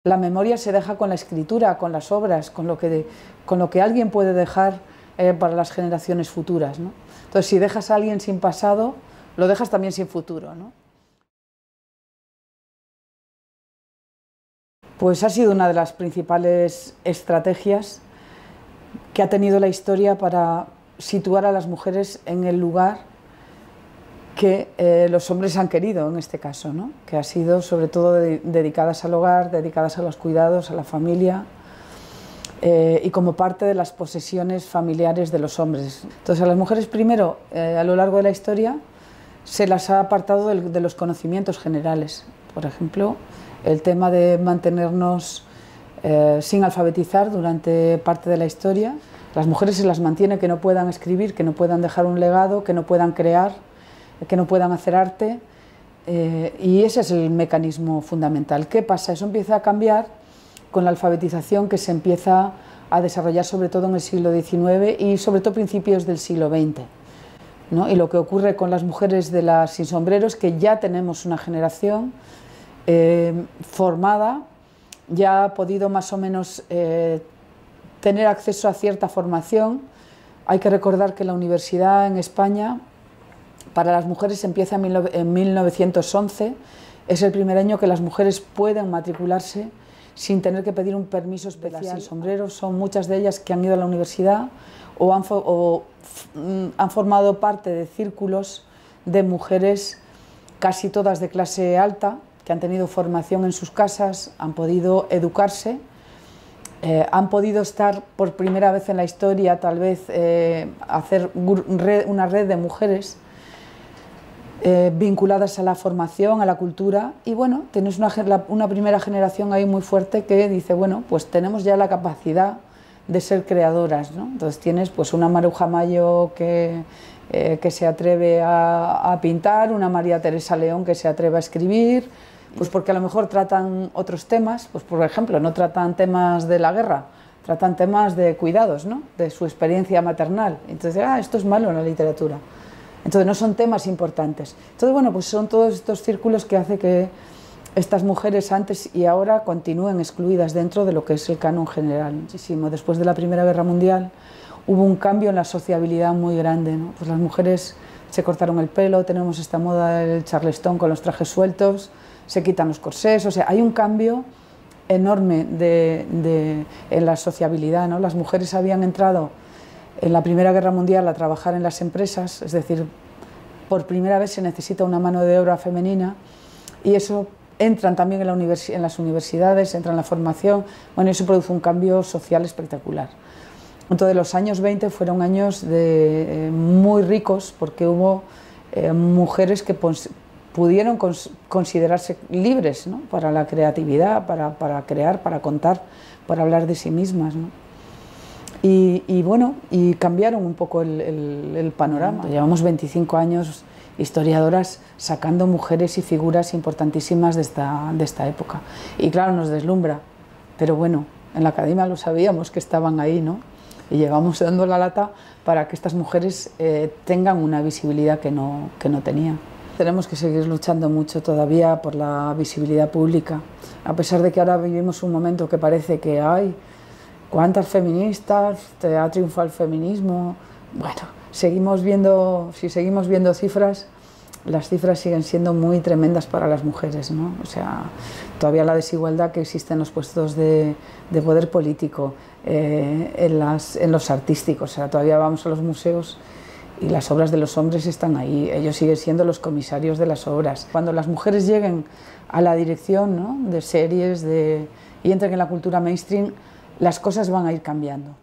La memoria se deja con la escritura, con las obras, con lo que alguien puede dejar para las generaciones futuras, ¿no? Entonces, si dejas a alguien sin pasado, lo dejas también sin futuro, ¿no? Pues ha sido una de las principales estrategias que ha tenido la historia para situar a las mujeres en el lugar que los hombres han querido en este caso, ¿no? Que ha sido sobre todo dedicadas al hogar, dedicadas a los cuidados, a la familia y como parte de las posesiones familiares de los hombres. Entonces a las mujeres primero, a lo largo de la historia, se las ha apartado de los conocimientos generales. Por ejemplo, el tema de mantenernos sin alfabetizar durante parte de la historia. Las mujeres se las mantiene que no puedan escribir, que no puedan dejar un legado, que no puedan crear, que no puedan hacer arte, y ese es el mecanismo fundamental. ¿Qué pasa? Eso empieza a cambiar con la alfabetización que se empieza a desarrollar sobre todo en el siglo XIX y sobre todo principios del siglo XX, ¿no? Y lo que ocurre con las mujeres de las sin sombrero es que ya tenemos una generación formada, ya ha podido más o menos tener acceso a cierta formación. Hay que recordar que la universidad en España para las mujeres empieza en 1911, es el primer año que las mujeres pueden matricularse sin tener que pedir un permiso especial. Sin sombrero son muchas de ellas que han ido a la universidad o han formado parte de círculos de mujeres, casi todas de clase alta, que han tenido formación en sus casas, han podido educarse, han podido estar por primera vez en la historia, tal vez hacer una red de mujeres vinculadas a la formación, a la cultura, y bueno, tienes una primera generación ahí muy fuerte que dice, bueno, pues tenemos ya la capacidad de ser creadoras, ¿no? Entonces tienes pues una Maruja Mayo que se atreve a pintar, una María Teresa León que se atreve a escribir, pues porque a lo mejor tratan otros temas, pues por ejemplo, no tratan temas de la guerra, tratan temas de cuidados, ¿no? De su experiencia maternal. Entonces, esto es malo en la literatura. Entonces no son temas importantes. Entonces, bueno, pues son todos estos círculos que hace que estas mujeres antes y ahora continúen excluidas dentro de lo que es el canon general. Muchísimo. Después de la Primera Guerra Mundial hubo un cambio en la sociabilidad muy grande, ¿no? Pues las mujeres se cortaron el pelo, tenemos esta moda del charleston con los trajes sueltos, se quitan los corsés, o sea, hay un cambio enorme en la sociabilidad, ¿no? Las mujeres habían entrado en la Primera Guerra Mundial a trabajar en las empresas, es decir, por primera vez se necesita una mano de obra femenina y eso entran también en las universidades, entra en la formación, bueno, eso produce un cambio social espectacular. Entonces los años 20 fueron años muy ricos porque hubo mujeres que pudieron considerarse libres, ¿no? Para la creatividad, para crear, para contar, para hablar de sí mismas, ¿no? Y bueno, y cambiaron un poco el panorama. Llevamos 25 años historiadoras sacando mujeres y figuras importantísimas de esta época. Y claro, nos deslumbra, pero bueno, en la academia lo sabíamos que estaban ahí, ¿no? Y llevamos dando la lata para que estas mujeres tengan una visibilidad que no tenían. Tenemos que seguir luchando mucho todavía por la visibilidad pública, a pesar de que ahora vivimos un momento que parece que hay ¿cuántas feministas? ¿Ha triunfado el feminismo? Bueno, si seguimos viendo cifras, las cifras siguen siendo muy tremendas para las mujeres, ¿no? O sea, todavía la desigualdad que existe en los puestos de poder político, en los artísticos, o sea, todavía vamos a los museos y las obras de los hombres están ahí, ellos siguen siendo los comisarios de las obras. Cuando las mujeres lleguen a la dirección, ¿no? De series y entren en la cultura mainstream, las cosas van a ir cambiando.